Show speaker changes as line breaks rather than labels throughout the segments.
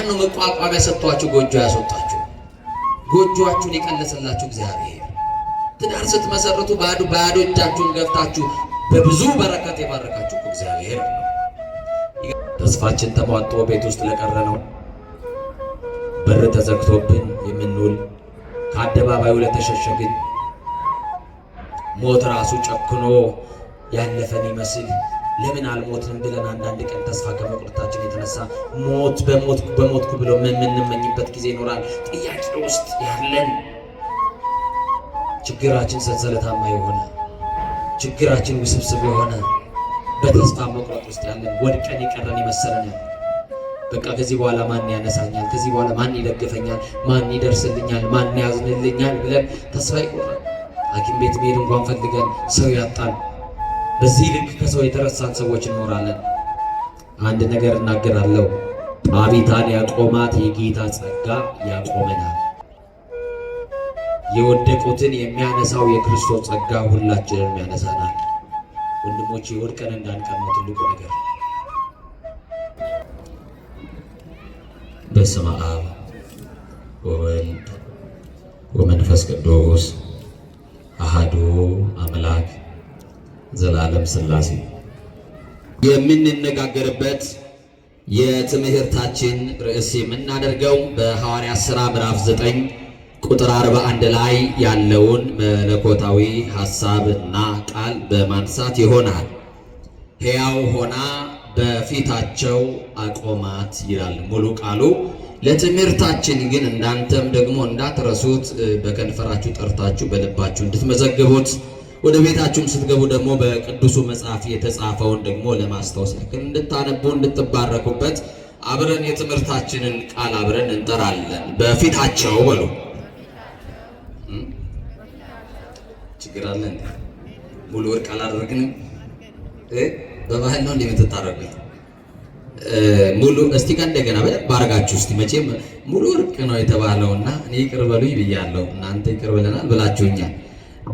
ነው መቋቋሚያ ሰጥቷችሁ ጎጆ ያስወጣችሁ? ጎጆአችሁን የቀለሰላችሁ እግዚአብሔር። ትዳር ስትመሰርቱ ባዶ እጃችሁን ገፍታችሁ በብዙ በረከት የባረካችሁ እግዚአብሔር ነው። ተስፋችን ተሟጦ ቤት ውስጥ ለቀረ ነው በር ተዘግቶብን የምንውል ከአደባባዩ ለተሸሸግን ሞት ራሱ ጨክኖ ያለፈን ይመስል ለምን አልሞትንም ብለን አንዳንድ ቀን ተስፋ ከመቁረጣችን የተነሳ በሞትኩ ብሎ የምንመኝበት ጊዜ ይኖራል። ጥያቄ ውስጥ ያለን ችግራችን ሰንሰለታማ የሆነ ችግራችን ውስብስብ የሆነ በተስፋ መቁረጥ ውስጥ ያለን ወድቀን የቀረን ይመስለናል። በቃ ከዚህ በኋላ ማን ያነሳኛል? ከዚህ በኋላ ማን ይደግፈኛል? ማን ይደርስልኛል? ማን ያዝንልኛል? ብለን ተስፋ ይቆርጣል። ሐኪም ቤት መሄድ እንኳን ፈልገን ሰው ያጣን፣ በዚህ ልክ ከሰው የተረሳን ሰዎች እንኖራለን። አንድ ነገር እናገራለሁ፣ ጣቢታን ያቆማት የጌታ ጸጋ ያቆመናል። የወደቁትን የሚያነሳው የክርስቶስ ጸጋ ሁላችንም ያነሳናል። ወንድሞቼ ወድቀን እንዳንቀር ነው ትልቁ ነገር። በስመ አብ ወወልድ ወመንፈስ ቅዱስ አሐዱ አምላክ ዘላለም ሥላሴ። የምንነጋገርበት የትምህርታችን ርዕስ የምናደርገው በሐዋርያት ሥራ ምዕራፍ 9 ቁጥር 41 ላይ ያለውን መለኮታዊ ሐሳብና ቃል በማንሳት ይሆናል። ሕያው ሆና በፊታቸው አቆማት ይላል ሙሉ ቃሉ። ለትምህርታችን ግን እናንተም ደግሞ እንዳትረሱት በከንፈራችሁ ጠርታችሁ በልባችሁ እንድትመዘግቡት፣ ወደ ቤታችሁም ስትገቡ ደግሞ በቅዱሱ መጽሐፍ የተጻፈውን ደግሞ ለማስታወስ ያክል እንድታነቡ እንድትባረኩበት አብረን የትምህርታችንን ቃል አብረን እንጠራለን። በፊታቸው በሉ። ችግር አለ እንዴ? ሙሉ ወርቅ አላደረግንም? በባህል ነው እንደምትታረቁት ሙሉ እስቲ ጋር እንደገና በደንብ አድርጋችሁ እስቲ መቼም ሙሉ ወርቅ ነው የተባለውና እኔ ይቅር በሉኝ ብያለሁ፣ እናንተ ይቅር ብለናል ብላችሁኛል።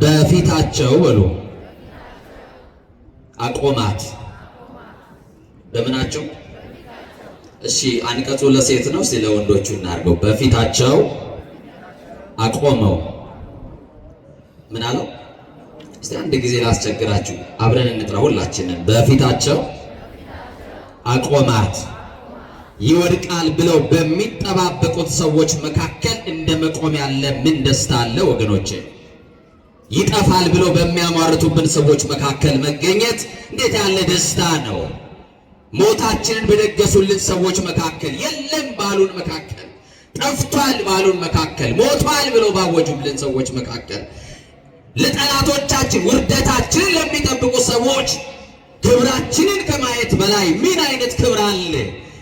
በፊታቸው በሉ አቆማት። በምናቸው? እሺ አንቀጹ ለሴት ነው፣ ስለ ወንዶቹ እናርገው። በፊታቸው አቆመው ምን አለው? እስቲ አንድ ጊዜ ላስቸግራችሁ፣ አብረን እንጥራ ሁላችንን። በፊታቸው አቆማት። ይወድቃል ብለው በሚጠባበቁት ሰዎች መካከል እንደ መቆም ያለ ምን ደስታ አለ ወገኖቼ! ይጠፋል ብለው በሚያሟርቱብን ሰዎች መካከል መገኘት እንዴት ያለ ደስታ ነው! ሞታችንን በደገሱልን ሰዎች መካከል፣ የለም ባሉን መካከል፣ ጠፍቷል ባሉን መካከል፣ ሞቷል ብለው ባወጁልን ሰዎች መካከል፣ ለጠላቶቻችን ውርደታችንን ለሚጠብቁ ሰዎች ክብራችንን ከማየት በላይ ምን አይነት ክብር አለ?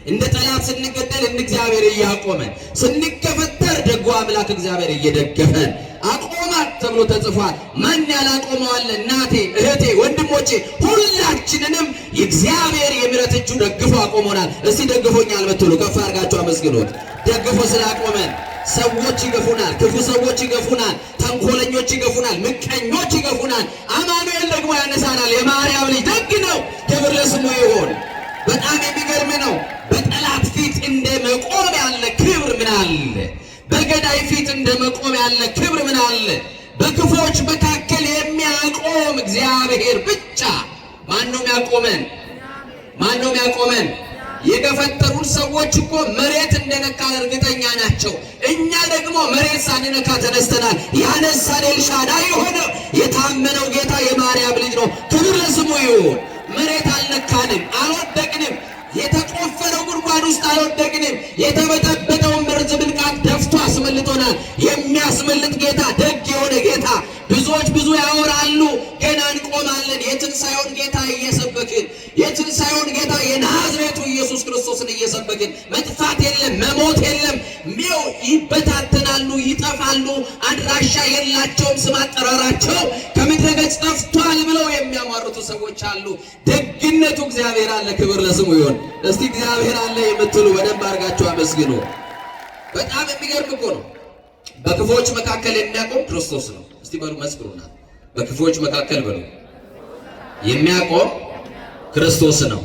እንደ ጠላት ስንገደል እግዚአብሔር እያቆመን፣ ስንገፈተር ደጉ አምላክ እግዚአብሔር እየደገፈን አቆማት ተብሎ ተጽፏል። ማን ያላቆመዋል? እናቴ፣ እህቴ፣ ወንድሞቼ ሁላችንንም የእግዚአብሔር የምሕረት እጁ ደግፎ አቆሞናል። እስቲ ደግፎኛል ብትሉ ከፍ አድርጋችሁ አመስግኑት። ደግፎ ስላቆመን ሰዎች ይገፉናል፣ ክፉ ሰዎች ይገፉናል፣ ተንኮለኞች ይገፉናል፣ ምቀኞች ይገፉናል። አማኑኤል ደግሞ ያነሳናል። የማርያም ልጅ ደግ ነው፣ ክብር ለስሙ ይሁን። በጣም የሚገርም ነው። በጠላት ፊት እንደ መቆም ያለ ክብር ምን አለ? በገዳይ ፊት እንደ መቆም ያለ ክብር ምን አለ? በክፎች መካከል የሚያቆም እግዚአብሔር ብቻ። ማን ነው የሚያቆመን? ማን ነው የሚያቆመን? የገፈተሩን ሰዎች እኮ መሬት እንደነካን እርግጠኛ ናቸው። እኛ ደግሞ መሬት ሳንነካ ተነስተናል። ያነሳን ኤልሻዳይ የሆነው የታመነው ጌታ የማርያም ልጅ ነው። ክብር ለስሙ ይሁን። መሬት አልነካንም፣ አልወደቅንም። የተቆፈረው ጉድጓድ ውስጥ አልወደቅንም። የተበጠበጠውን መርዝ ብልቃት ደፍቶ አስመልጦናል። የሚያስመልጥ ጌታ፣ ደግ የሆነ ጌታ። ብዙዎች ብዙ ያወራሉ፣ ገና እንቆማለን። የትንሣኤውን ጌታ እየሰበክን፣ የትንሣኤውን ጌታ የናዝሬቱ ኢየሱስ ክርስቶስን እየሰበክን፣ መጥፋት የለም፣ መሞት የለም። ይበታተናሉ፣ ይጠፋሉ፣ አድራሻ የላቸውም፣ ስም አጠራራቸው ከምድረ ገጽ ጠፍቷል ብለው የሚያሟርቱ ሰዎች አሉ። ደግነቱ እግዚአብሔር አለ፣ ክብር ለስሙ ይሁን። እስቲ እግዚአብሔር አለ የምትሉ በደንብ አድርጋችሁ አመስግኑ። በጣም የሚገርም እኮ ነው። በክፎች መካከል የሚያቆም ክርስቶስ ነው። እስቲ በሉ መስክሩና፣ በክፎች መካከል በሉ የሚያቆም ክርስቶስ ነው።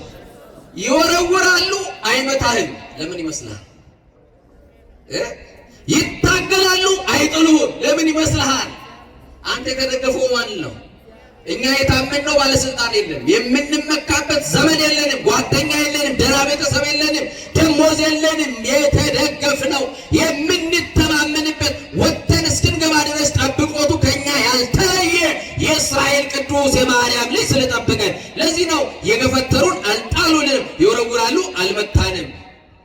ይወረውራሉ፣ አይመታህም። ለምን ይመስላል? ይታገላሉ፣ አይጥሉም። ለምን ይመስልሃል? አንተ የተደገፈው ማን ነው? እኛ የታመንነው ባለስልጣን የለም፣ የምንመካበት ዘመን የለንም፣ ጓደኛ የለንም፣ ደህና ቤተሰብ የለንም፣ ደሞዝ የለንም። የተደገፍነው የምንተማመንበት ወጥተን እስክንገባ ድረስ ጠብቆቱ ከኛ ያልተለየ የእስራኤል ቅዱስ የማርያም ልጅ ስለጠበቀን። ለዚህ ነው የገፈተሩን አልጣሉንም፣ ይወረውራሉ አልመታንም፣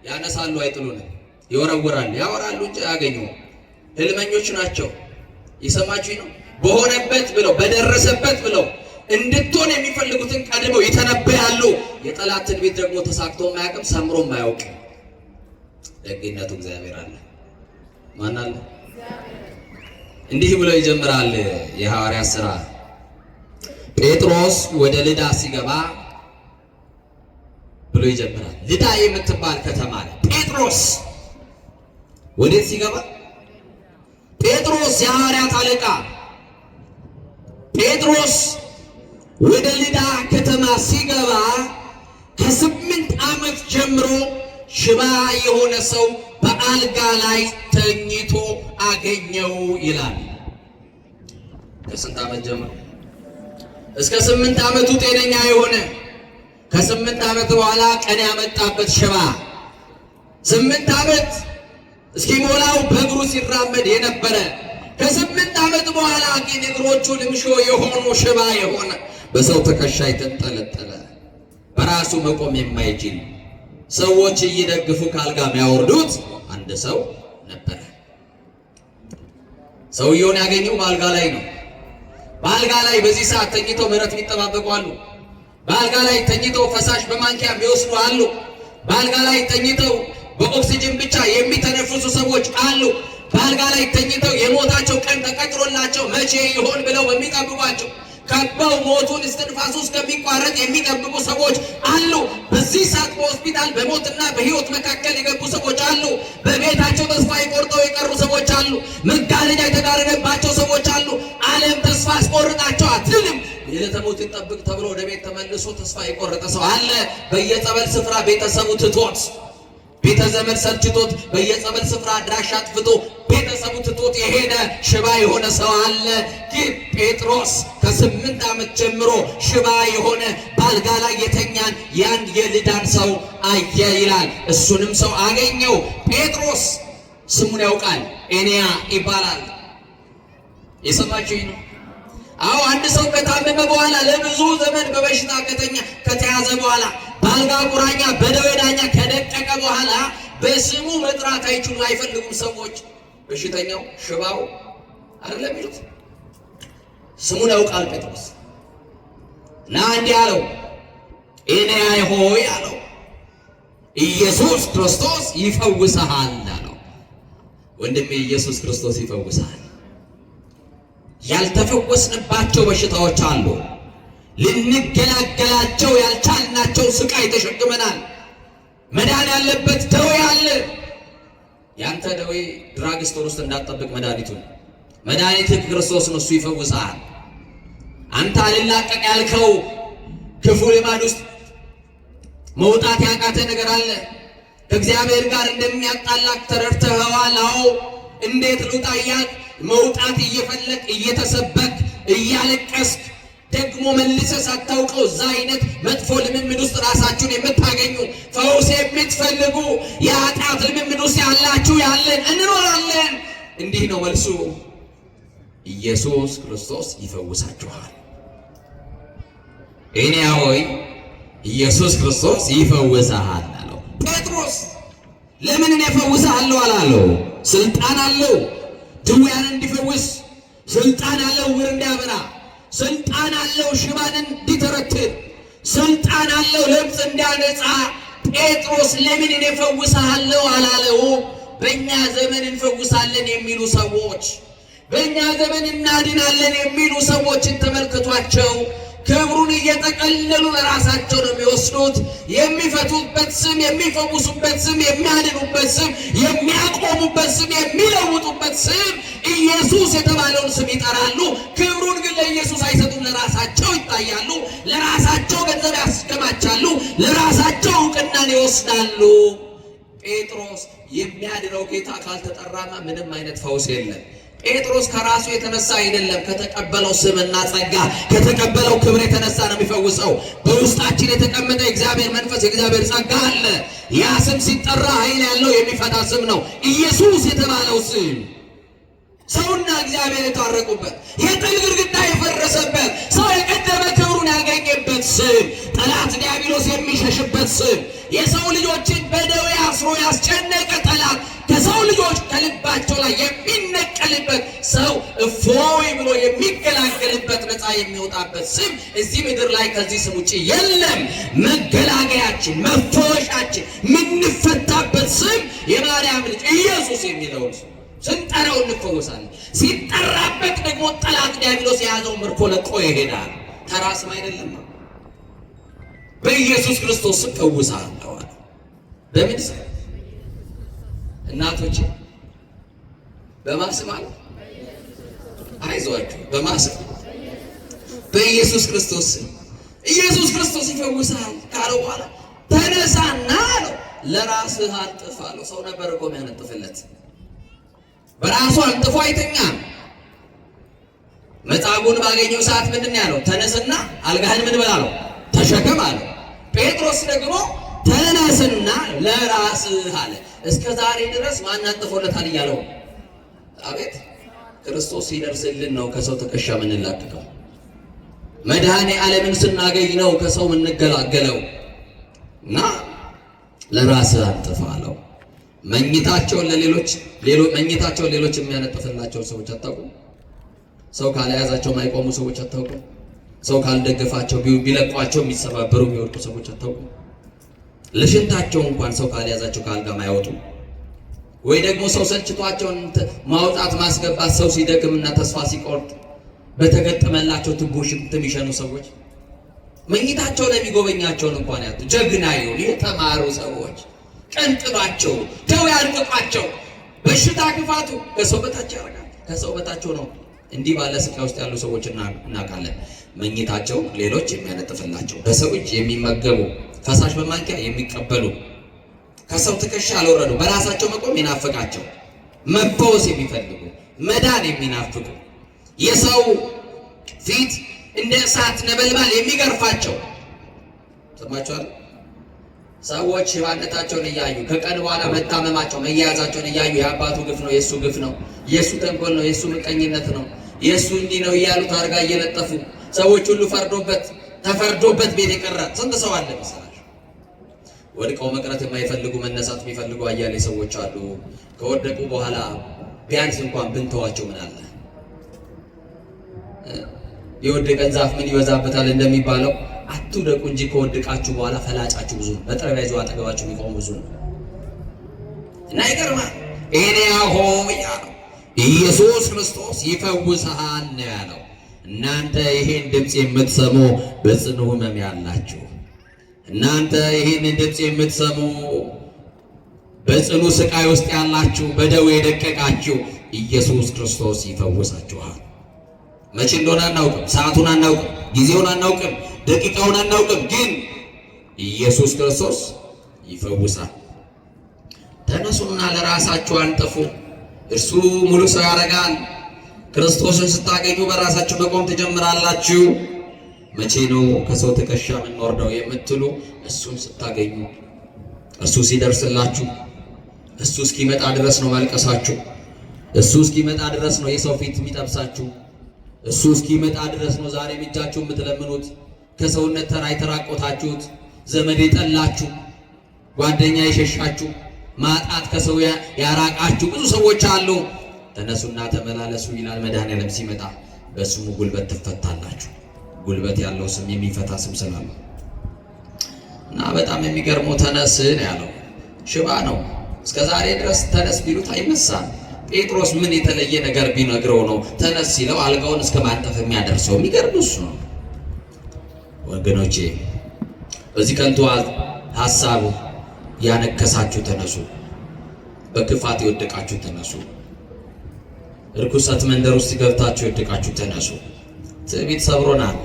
ያነሳሉ አይጥሉንም። ይወረውራሉ ያወራሉ እንጂ አያገኙም። ህልመኞች ናቸው። ይሰማችሁ ነው። በሆነበት ብለው በደረሰበት ብለው እንድትሆን የሚፈልጉትን ቀድመው ይተነበያሉ። የጠላት ትንቢት ደግሞ ተሳክቶ ማያውቅም፣ ሰምሮ ማያውቅ። ደግነቱ እግዚአብሔር አለ። ማን አለ? እንዲህ ብሎ ይጀምራል የሐዋርያት ሥራ። ጴጥሮስ ወደ ልዳ ሲገባ ብሎ ይጀምራል። ልዳ የምትባል ከተማ ላይ ጴጥሮስ ወዴት ሲገባ? ጴጥሮስ የሐዋርያት አለቃ ጴጥሮስ ወደ ልዳ ከተማ ሲገባ ከ8 ዓመት ጀምሮ ሽባ የሆነ ሰው በአልጋ ላይ ተኝቶ አገኘው ይላል። ከስንት ዓመት ጀምሮ? እስከ 8 ዓመቱ ጤነኛ የሆነ ከ8 ዓመት በኋላ ቀን ያመጣበት ሽባ 8 ዓመት እስኪሞላው በእግሩ ሲራመድ የነበረ ከ8 ዓመት በኋላ ግን እግሮቹ ልምሾ የሆኑ ሽባ የሆነ በሰው ትከሻ የተንጠለጠለ በራሱ መቆም የማይችል ሰዎች እየደግፉ ካልጋ የሚያወርዱት አንድ ሰው ነበረ። ሰውየውን ያገኘው በአልጋ ላይ ነው። በአልጋ ላይ በዚህ ሰዓት ተኝተው ምሕረት የሚጠባበቁ አሉ። በአልጋ ላይ ተኝተው ፈሳሽ በማንኪያ የሚወስዱ አሉ። በአልጋ ላይ ተኝተው በኦክሲጅን ብቻ የሚተነፍሱ ሰዎች አሉ። በአልጋ ላይ ተኝተው የሞታቸው ቀን ተቀጥሮላቸው መቼ ይሆን ብለው በሚጠብቋቸው ከበው ሞቱን እስትንፋሱ እስከሚቋረጥ የሚጠብቁ ሰዎች አሉ። በዚህ ሰዓት በሆስፒታል በሞትና በሕይወት መካከል የገቡ ሰዎች አሉ። በቤታቸው ተስፋ ቆርጠው የቀሩ ሰዎች አሉ። መጋረጃ የተጋረደባቸው ሰዎች አሉ። ዓለም ተስፋ አስቆርጣቸው አትልም። የዕለተ ሞት ይጠብቅ ተብሎ ወደ ቤት ተመልሶ ተስፋ የቆረጠ ሰው አለ። በየጸበል ስፍራ ቤተሰቡ ትቶት ቤተ ዘመድ ሰልችቶት በየጸበል ስፍራ አድራሻ አጥፍቶ ቤተሰቡ ትቶት የሄደ ሽባ የሆነ ሰው አለ። ግን ጴጥሮስ ከ8 ዓመት ጀምሮ ሽባ የሆነ በአልጋ ላይ የተኛን ያን የልዳን ሰው አየ ይላል። እሱንም ሰው አገኘው። ጴጥሮስ ስሙን ያውቃል፣ ኤንያ ይባላል። የሰማችሁኝ ነው? አዎ፣ አንድ ሰው ከታመመ በኋላ ለብዙ ዘመን በበሽታ ከተያዘ በኋላ በአልጋ ቁራኛ በደዌ ዳኛ ከደቀቀ በኋላ በስሙ መጥራት አይፈልጉም ሰዎች። በሽተኛው ሽባው አይደለም ይሉት፣ ስሙን ያውቃል ጴጥሮስ እና እንዲህ አለው፣ ኤንያ ሆይ አለው፣ ኢየሱስ ክርስቶስ ይፈውስሃል አለው። ወንድሜ ኢየሱስ ክርስቶስ ይፈውስሃል። ያልተፈወስንባቸው በሽታዎች አሉ። ልንገላገላቸው ያልቻልናቸው ስቃይ ተሸክመናል። መዳን ያለበት ደዌ አለ። ያንተ ደዌ ድራግ ስቶር ውስጥ እንዳትጠብቅ መድኃኒቱን። መድኃኒትህ ክርስቶስ ነው፣ እሱ ይፈውስሃል። አንተ አልላቀቅ ያልከው ክፉ ልማድ ውስጥ መውጣት ያቃተ ነገር አለ። ከእግዚአብሔር ጋር እንደሚያጣላክ ተረድተኸዋል። አዎ፣ እንዴት ልውጣ እያልክ መውጣት እየፈለግ እየተሰበክ እያለቀስክ ደግሞ መልሰህ ሳታውቀው እዛ አይነት መጥፎ ልምምድ ውስጥ ራሳችሁን የምታገኙ ፈውስ የምትፈልጉ የኃጢአት ልምምድ ውስጥ ያላችሁ ያለን እንኖራለን። እንዲህ ነው መልሱ፣ ኢየሱስ ክርስቶስ ይፈውሳችኋል። ኤንያ ሆይ ኢየሱስ ክርስቶስ ይፈውስሃል አለው። ጴጥሮስ ለምን እኔ እፈውስሃለሁ አላለው? ስልጣን አለው። ድውያን እንዲፈውስ ስልጣን አለው። ዕውር እንዲያበራ ስልጣን አለው። ሽባን እንዲተረትር ስልጣን አለው። ለምጽ እንዲያነጻ ጴጥሮስ ለምን እኔ እፈውስሃለሁ አላለው? በእኛ ዘመን እንፈውሳለን የሚሉ ሰዎች፣ በእኛ ዘመን እናድናለን የሚሉ ሰዎችን ተመልክቷቸው ክብሩን እየጠቀለሉ ለራሳቸው ነው የሚወስዱት። የሚፈቱበት ስም፣ የሚፈውሱበት ስም፣ የሚያድኑበት ስም፣ የሚያቆሙበት ስም፣ የሚለውጡበት ስም ኢየሱስ የተባለውን ስም ይጠራሉ። ክብሩን ግን ለኢየሱስ አይሰጡም። ለራሳቸው ይታያሉ፣ ለራሳቸው ገንዘብ ያስከማቻሉ፣ ለራሳቸው እውቅናን ይወስዳሉ። ጴጥሮስ የሚያድነው ጌታ ካልተጠራማ ምንም አይነት ፈውስ የለም። ጴጥሮስ ከራሱ የተነሳ አይደለም፣ ከተቀበለው ስምና ጸጋ ከተቀበለው ክብር የተነሳ ነው የሚፈውሰው። በውስጣችን የተቀመጠ እግዚአብሔር መንፈስ የእግዚአብሔር ጸጋ አለ። ያ ስም ሲጠራ ኃይል ያለው የሚፈታ ስም ነው። ኢየሱስ የተባለው ስም ሰውና እግዚአብሔር የታረቁበት፣ የጥል ግድግዳ የፈረሰበት፣ ሰው የቀደመ ክብሩን ያገኘበት ስም፣ ጠላት ዲያብሎስ የሚሸሽበት ስም፣ የሰው ልጆችን በደዌ አስሮ ያስጨነቀ ጠላት ከሰው ልጆች ከልባቸው ላይ የሚነቀልበት፣ ሰው እፎይ ብሎ የሚገላገልበት፣ ነፃ የሚወጣበት ስም እዚህ ምድር ላይ ከዚህ ስም ውጭ የለም። መገላገያችን፣ መፈወሻችን፣ ምንፈታበት ስም የማርያም ልጅ ኢየሱስ የሚለውን ስም ስንጠራው እንፈወሳለን። ሲጠራበት ደግሞ ጠላት ዲያብሎስ የያዘው ምርኮ ለቆ ይሄዳል። ተራ ስም አይደለም። በኢየሱስ ክርስቶስ ስም ፈውሳለሁ። በምን ስም? እናቶቼ በማስም አለ። አይዟችሁ፣ በማስም በኢየሱስ ክርስቶስ ስም። ኢየሱስ ክርስቶስ ይፈውሳል ካለው በኋላ ተነሳና አለው ለራስህ አንጥፍ አለው። ሰው ነበር እኮ የሚያነጥፍለት፣ በራሱ አንጥፎ አይተኛም። መጻጉዕን ባገኘው ሰዓት ምንድን ያለው? ተነስና አልጋህን ምን በል አለው፣ ተሸከም አለው። ጴጥሮስ ደግሞ ተነስና ለራስህ አለ። እስከ ዛሬ ድረስ ማን አንጥፎለታል እያለው? አቤት ክርስቶስ ሲደርስልን ነው ከሰው ትከሻ የምንላቀቀው። መድኃኔ ዓለምን ስናገኝ ነው ከሰው የምንገላገለው። እና ለራስህ አንጥፍ አለው። መኝታቸውን ሌሎች የሚያነጥፍላቸው ሰዎች አታውቁም? ሰው ካልያዛቸው የማይቆሙ ሰዎች አታውቁም? ሰው ካልደገፋቸው ቢለቋቸው የሚሰባበሩ የሚወድቁ ሰዎች አታውቁም? ለሽንታቸው እንኳን ሰው ካልያዛቸው ከአልጋ ማይወጡ፣ ወይ ደግሞ ሰው ሰልችቷቸውን ማውጣት ማስገባት ሰው ሲደክምና ተስፋ ሲቆርጥ በተገጠመላቸው ትቦ ሽንት የሚሸኑ ሰዎች መኝታቸው ላይ የሚጎበኛቸውን እንኳን ያጡ ጀግና ይሁን የተማሩ ሰዎች ቀንጥባቸው ደው ያርቅቋቸው። በሽታ ክፋቱ ከሰው በታች ያደርጋል። ከሰው በታቸው ነው። እንዲህ ባለ ስቃይ ውስጥ ያሉ ሰዎች እናውቃለን። መኝታቸው ሌሎች የሚያነጥፍላቸው፣ በሰው እጅ የሚመገቡ፣ ፈሳሽ በማንኪያ የሚቀበሉ፣ ከሰው ትከሻ አልወረዱ፣ በራሳቸው መቆም የናፈቃቸው፣ መፈወስ የሚፈልጉ፣ መዳን የሚናፍቁ፣ የሰው ፊት እንደ እሳት ነበልባል የሚገርፋቸው። ሰማችኋል? ሰዎች ሽባነታቸውን እያዩ ከቀን በኋላ መታመማቸው መያያዛቸውን እያዩ የአባቱ ግፍ ነው፣ የእሱ ግፍ ነው፣ የእሱ ተንኮል ነው፣ የእሱ ምቀኝነት ነው፣ የእሱ እንዲህ ነው እያሉ ታርጋ እየለጠፉ ሰዎች ሁሉ ተፈርዶበት ቤት የቀረ ስንት ሰው አለ መሰላችሁ? ወድቀው መቅረት የማይፈልጉ መነሳት የሚፈልጉ አያሌ ሰዎች አሉ። ከወደቁ በኋላ ቢያንስ እንኳን ብንተዋቸው ምን አለ? የወደቀን ዛፍ ምን ይበዛበታል እንደሚባለው አትውደቁ እንጂ ከወደቃችሁ በኋላ ፈላጫችሁ ብዙ ነው። በጠረጴዛው አጠገባችሁ የሚቆሙ ብዙ ነው። እና ይገርማል። ኤልያሆ ያለው ኢየሱስ ክርስቶስ ይፈውስሃል ነው ያለው። እናንተ ይሄን ድምፅ የምትሰሙ በጽኑ ሕመም ያላችሁ፣ እናንተ ይሄን ድምፅ የምትሰሙ በጽኑ ስቃይ ውስጥ ያላችሁ፣ በደዌ የደቀቃችሁ ኢየሱስ ክርስቶስ ይፈውሳችኋል። መቼ እንደሆነ አናውቅም፣ ሰዓቱን አናውቅም፣ ጊዜውን አናውቅም፣ ደቂቃውን አናውቅም፣ ግን ኢየሱስ ክርስቶስ ይፈውሳል። ተነሱና ለራሳችሁ አንጥፉ፣ እርሱ ሙሉ ሰው ያደርጋል። ክርስቶስን ስታገኙ በራሳችሁ መቆም ትጀምራላችሁ። መቼ ነው ከሰው ትከሻ የምንወርደው የምትሉ፣ እሱን ስታገኙ፣ እሱ ሲደርስላችሁ፣ እሱ እስኪመጣ ድረስ ነው ማልቀሳችሁ። እሱ እስኪመጣ ድረስ ነው የሰው ፊት የሚጠብሳችሁ። እሱ እስኪመጣ ድረስ ነው ዛሬ እጃችሁ የምትለምኑት። ከሰውነት ተራ የተራቆታችሁት፣ ዘመድ የጠላችሁ፣ ጓደኛ የሸሻችሁ፣ ማጣት ከሰው ያራቃችሁ ብዙ ሰዎች አሉ። ተነሱና ተመላለሱ ይላል መድኃኔዓለም ሲመጣ። በስሙ ጉልበት ትፈታላችሁ። ጉልበት ያለው ስም የሚፈታ ስም ስላለ እና በጣም የሚገርመው ተነስ ያለው ሽባ ነው። እስከ ዛሬ ድረስ ተነስ ቢሉት አይነሳም። ጴጥሮስ ምን የተለየ ነገር ቢነግረው ነው ተነስ ሲለው አልጋውን እስከ ማንጠፍ የሚያደርሰው? የሚገርም እሱ ነው። ወገኖቼ በዚህ ከንቱ ሐሳብ ያነከሳችሁ ተነሱ። በክፋት የወደቃችሁ ተነሱ። እርኩሰት መንደር ውስጥ ገብታችሁ የወደቃችሁ ተነሱ። ትዕቢት ሰብሮናል።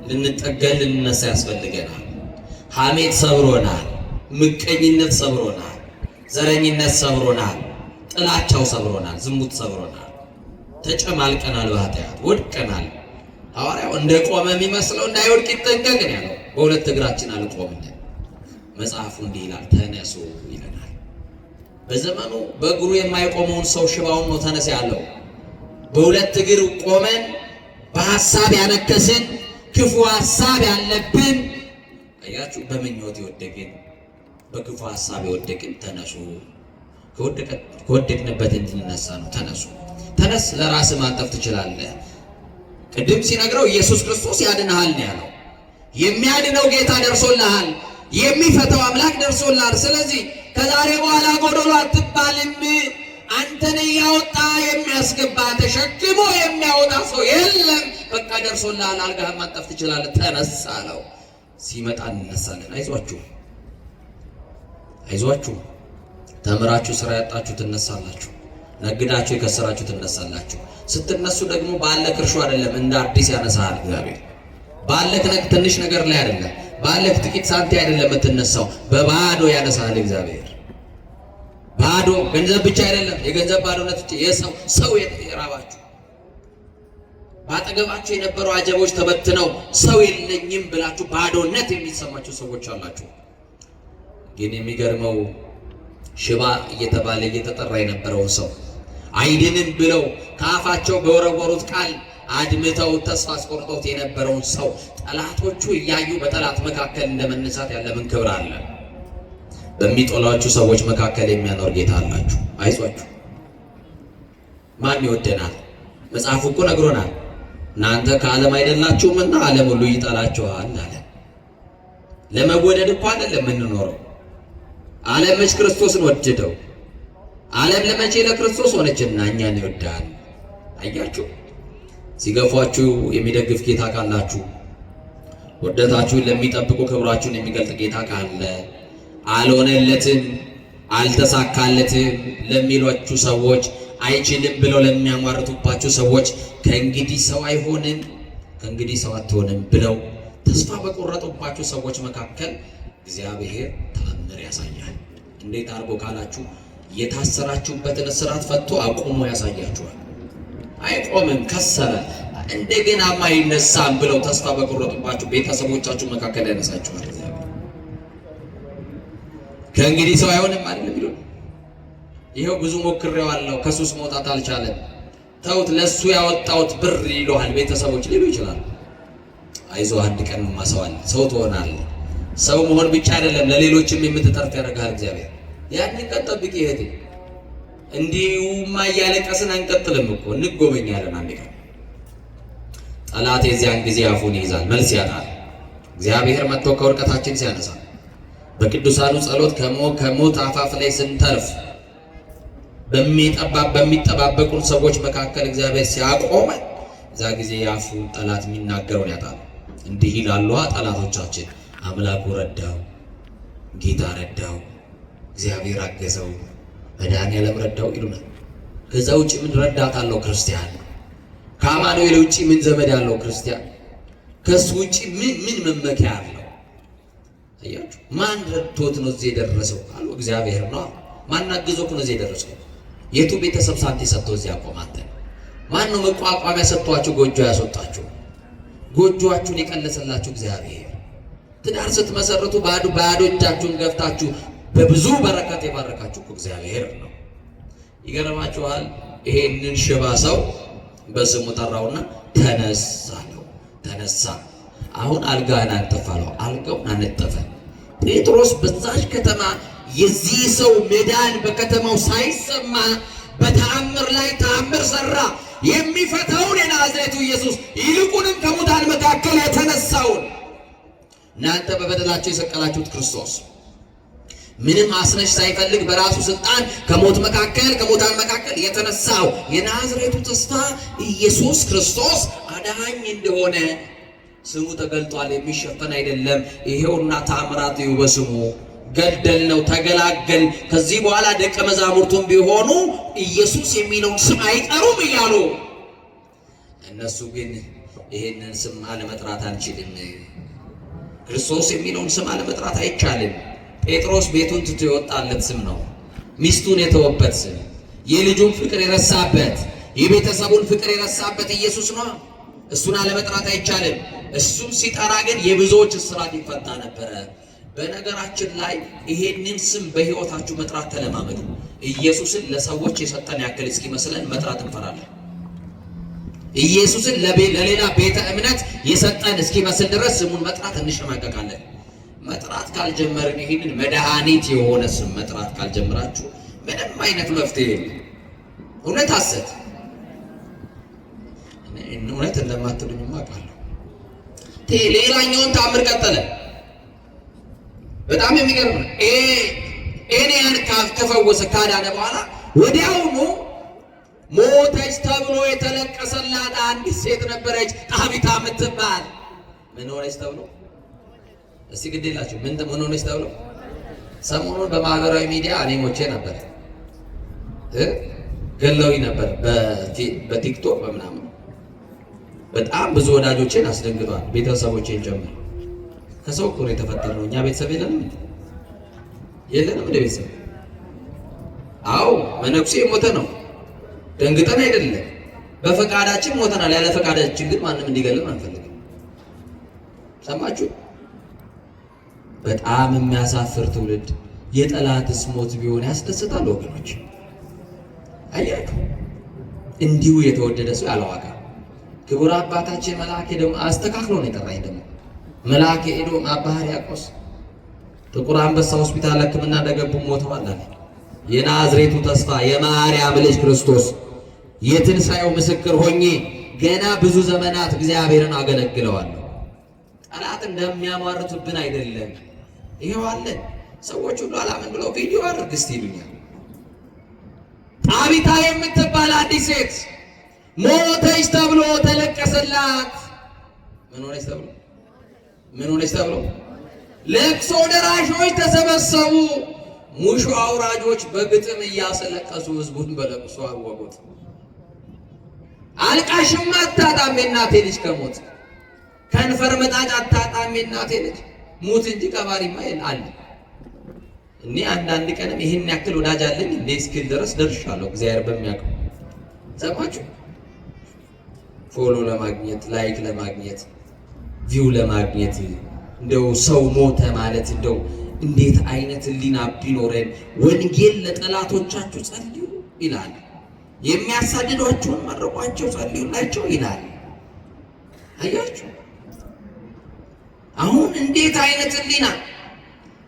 ልንጠገን ልንነሳ ያስፈልገናል። ሐሜት ሰብሮናል። ምቀኝነት ሰብሮናል። ዘረኝነት ሰብሮናል፣ ጥላቻው ሰብሮናል፣ ዝሙት ሰብሮናል፣ ተጨማልቀናል፣ በኃጢአት ወድቀናል። ሐዋርያው እንደቆመ የሚመስለው እንዳይወድቅ ይጠንቀቅ ነው ያለው። በሁለት እግራችን አልቆምን። መጽሐፉ እንዲህ ይላል፣ ተነሱ ይለናል። በዘመኑ በእግሩ የማይቆመውን ሰው ሽባውን ነው ተነስ ያለው። በሁለት እግር ቆመን በሐሳብ ያነከስን ክፉ ሐሳብ ያለብን አያችሁ፣ በምኞት የወደቅን በክፉ ሐሳብ የወደቅን ተነሱ። ከወደቅንበት እንድንነሳ ነው። ተነሱ። ተነስ፣ ለራስህ ማንጠፍ ትችላለህ። ቅድም ሲነግረው ኢየሱስ ክርስቶስ ያድንሃል ነው ያለው። የሚያድነው ጌታ ደርሶልሃል። የሚፈታው አምላክ ደርሶልሃል። ስለዚህ ከዛሬ በኋላ ጎዶሎ አትባልም። አንተን እያወጣ የሚያስገባ ተሸክሞ የሚያወጣ ሰው የለም። በቃ ደርሶልሃል። አልጋህን ማንጠፍ ትችላለህ። ተነስ አለው። ሲመጣ እንነሳለን። አይዟችሁ አይዟችሁ። ተምራችሁ ስራ ያጣችሁ ትነሳላችሁ። ነግዳችሁ የከሰራችሁ ትነሳላችሁ። ስትነሱ ደግሞ ባለክ እርሾ አይደለም እንደ አዲስ ያነሳሃል እግዚአብሔር። ባለክ ትንሽ ነገር ላይ አይደለም፣ ባለክ ጥቂት ሳንቲ አይደለም የምትነሳው፣ በባዶ ያነሳሃል እግዚአብሔር። ባዶ ገንዘብ ብቻ አይደለም፣ የገንዘብ ባዶነት ብቻ ሰው የራባችሁ ባጠገባችሁ የነበሩ አጀቦች ተበትነው ሰው የለኝም ብላችሁ ባዶነት የሚሰማችሁ ሰዎች አላችሁ። ግን የሚገርመው ሽባ እየተባለ እየተጠራ የነበረውን ሰው አይድንም ብለው ከአፋቸው በወረወሩት ቃል አድምተው ተስፋ አስቆርጦት የነበረውን ሰው ጠላቶቹ እያዩ በጠላት መካከል እንደመነሳት ያለ ምን ክብር አለ? በሚጠሏችሁ ሰዎች መካከል የሚያኖር ጌታ አላችሁ። አይዟችሁ። ማን ይወደናል? መጽሐፉ እኮ ነግሮናል። እናንተ ከዓለም አይደላችሁምና ዓለም ሁሉ ይጠላችኋል አለ። ለመወደድ እኮ አይደለም የምንኖረው። ዓለም መች ክርስቶስን ወደደው? ዓለም ለመቼ ለክርስቶስ ሆነችና እኛን ይወዳል። አያችሁ፣ ሲገፏችሁ የሚደግፍ ጌታ ካላችሁ፣ ወደታችሁን ለሚጠብቁ ክብራችሁን የሚገልጥ ጌታ ካለ፣ አልሆነለትም አልተሳካለትም ለሚሏችሁ ሰዎች፣ አይችልም ብለው ለሚያሟርቱባችሁ ሰዎች ከእንግዲህ ሰው አይሆንም ከእንግዲህ ሰው አትሆንም ብለው ተስፋ በቆረጡባችሁ ሰዎች መካከል እግዚአብሔር ተአምር ያሳያል። እንዴት አድርጎ ካላችሁ የታሰራችሁበትን እስራት ፈቶ አቁሞ ያሳያችኋል። አይቆምም ከሰረ እንደገና ማይነሳም ብለው ተስፋ በቆረጡባችሁ ቤተሰቦቻችሁ መካከል ያነሳችኋል። ከእንግዲህ ሰው አይሆንም አይደለም ይሉ። ይሄው ብዙ ሞክሬዋለሁ ከሱስ መውጣት አልቻለም። ተውት፣ ለሱ ያወጣውት ብር ይለዋል ቤተሰቦች ሊሉ ይችላል። አይዞህ አንድ ቀን ማሰዋል ሰው ትሆናለህ። ሰው መሆን ብቻ አይደለም ለሌሎችም የምትተርፍ ያደርጋል እግዚአብሔር። ያንን ቀን ጠብቂ እህቴ። እንዲሁማ እያለቀስን አንቀጥልም እኮ እንጎበኛለን። አንድ ቀን ጠላት የዚያን ጊዜ አፉን ይይዛል፣ መልስ ያጣል። እግዚአብሔር መጥቶ ከውድቀታችን ሲያነሳ በቅዱሳኑ ጸሎት ከሞት አፋፍ ላይ ስንተርፍ በሚጠባበቁን ሰዎች መካከል እግዚአብሔር ሲያቆመን እዛ ጊዜ ያፉ ጠላት የሚናገረውን ያጣል። እንዲህ ይላሉ ጠላቶቻችን፣ አምላኩ ረዳው፣ ጌታ ረዳው፣ እግዚአብሔር አገዘው፣ መድኃኒዓለም ረዳው ይሉናል። ከዛ ውጭ ምን ረዳት አለው ክርስቲያን? ከአማኑኤል ውጭ ምን ዘመድ አለው ክርስቲያን? ከሱ ውጭ ምን መመኪያ አለው? አያችሁ፣ ማን ረድቶት ነው እዚህ የደረሰው አሉ? እግዚአብሔር ነው። ማን አግዞት ነው እዚህ የደረሰው? የቱ ቤተሰብ ሳንቲ ሰጥቶ እዚህ ያቆማተ? ማን ነው መቋቋሚያ ሰጥቷችሁ ጎጆ ያስወጣችሁ? ጎጆአችሁን የቀለሰላችሁ እግዚአብሔር። ትዳር ስትመሰርቱ ባዶ እጃችሁን ገፍታችሁ በብዙ በረከት የባረካችሁ እግዚአብሔር ነው። ይገርማችኋል። ይሄንን ሽባ ሰው በስሙ ጠራውና ተነስ አለው። ተነሳ። አሁን አልጋህን አንጥፍ አለው። አልጋውን አነጠፈ። ጴጥሮስ በዛች ከተማ የዚህ ሰው መዳን በከተማው ሳይሰማ በተአምር ላይ ተአምር ሰራ። የሚፈታውን የናዝሬቱ ኢየሱስ ይልቁንም ከሙታን መካከል የተነሳውን እናንተ በበደላቸው የሰቀላችሁት ክርስቶስ ምንም አስነሽ ሳይፈልግ በራሱ ስልጣን ከሙታን መካከል የተነሳው የናዝሬቱ ተስፋ ኢየሱስ ክርስቶስ አዳኝ እንደሆነ ስሙ ተገልጧል። የሚሸፈን አይደለም። ይሄውና ተአምራት በስሙ ገደል ነው፣ ተገላገል። ከዚህ በኋላ ደቀ መዛሙርቱም ቢሆኑ ኢየሱስ የሚለውን ስም አይጠሩም እያሉ እነሱ ግን ይሄንን ስም አለመጥራት አንችልም፣ ክርስቶስ የሚለውን ስም አለመጥራት አይቻልም። ጴጥሮስ ቤቱን ትቶ የወጣለት ስም ነው። ሚስቱን የተወበት ስም፣ የልጁን ፍቅር የረሳበት፣ የቤተሰቡን ፍቅር የረሳበት ኢየሱስ ነው። እሱን አለመጥራት አይቻልም። እሱም ሲጠራ ግን የብዙዎች እስራት ይፈታ ነበረ። በነገራችን ላይ ይሄንን ስም በሕይወታችሁ መጥራት ተለማመዱ። ኢየሱስን ለሰዎች የሰጠን ያክል እስኪመስለን መጥራት እንፈራለን። ኢየሱስን ለሌላ ቤተ እምነት የሰጠን እስኪመስል ድረስ ስሙን መጥራት እንሸማቀቃለን። መጥራት ካልጀመርን ይህንን መድኃኒት የሆነ ስም መጥራት ካልጀመራችሁ ምንም አይነት መፍትሄ የለም። እውነት ሐሰት እውነት እንደማትሉኝማ አውቃለሁ። ሌላኛውን ተአምር ቀጠለ። በጣም የሚገርም ነው። ኤንያን ከፈወሰ ካዳነ በኋላ ወዲያውኑ ሞተች ተብሎ የተለቀሰላት አንዲት ሴት ነበረች፣ ጣቢታ የምትባል። ምን ሆነች ተብሎ? እስቲ ግድ የላችሁ ምን ሆነች ተብሎ? ሰሞኑን በማህበራዊ ሚዲያ እኔ ሞቼ ነበር ገለውኝ ነበር በቲክቶክ በምናምን በጣም ብዙ ወዳጆቼን አስደንግጧል፣ ቤተሰቦቼን ጀምሮ። ከሰው እኮ ነው የተፈጠርነው። እኛ ቤተሰብ የለንም እንደ ቤተሰብ። አዎ መነኩሴ ሞተ ነው፣ ደንግጠን አይደለም፣ በፈቃዳችን ሞተናል። ያለ ፈቃዳችን ግን ማንም እንዲገለን አንፈልግም። ሰማችሁ? በጣም የሚያሳፍር ትውልድ። የጠላትስ ሞት ቢሆን ያስደስታል ወገኖች። አያችሁ፣ እንዲሁ የተወደደ ሰው ያለዋጋ ክቡር አባታችን መልአከ ኤዶም አስተካክሎ ነው የጠራኝ። ደግሞ መልአከ ኤዶም አባ ሕርያቆስ ጥቁር አንበሳ ሆስፒታል ሕክምና እንደገቡ ሞተዋል አለ። የናዝሬቱ ተስፋ የማርያም ልጅ ክርስቶስ የትንሣኤው ምስክር ሆኜ ገና ብዙ ዘመናት እግዚአብሔርን አገለግለዋለሁ። ጠላት እንደሚያሟርቱብን አይደለም። ይሄው አለን። ሰዎች ሁሉ አላምን ብለው ቪዲዮ አድርግ እስቲ ይሉኛል። ጣቢታ የምትባል አዲስ ሴት ሞተች ተብሎ ተለቀሰላት። ምን ሆነች ተብሎ? ለቅሶ ደራሾች ተሰበሰቡ። ሙሾ አውራጆች በግጥም እያስለቀሱ ህዝቡን በለቅሶ አወቁት። አልቃሽማ አታጣም የእናቴ ልጅ ከሞት፣ ከንፈር መጣጭ አታጣም የእናቴ ልጅ ሙት እንጂ ቀባሪማ አለ። እኔ አንዳንድ ቀንም ይህን ያክል ወዳጅ አለኝ እንዴ እስኪል ድረስ ደርሻለሁ። እግዚአብሔር በሚያውቀው። ሰማችሁ? ፎሎ ለማግኘት ላይክ ለማግኘት ቪው ለማግኘት እንደው ሰው ሞተ ማለት እንደው እንዴት አይነት ህሊና ቢኖረን። ወንጌል ለጠላቶቻችሁ ጸልዩ ይላል። የሚያሳድዷቸውን መርቋቸው ጸልዩላቸው ይላል። አያችሁ? አሁን እንዴት አይነት ህሊና!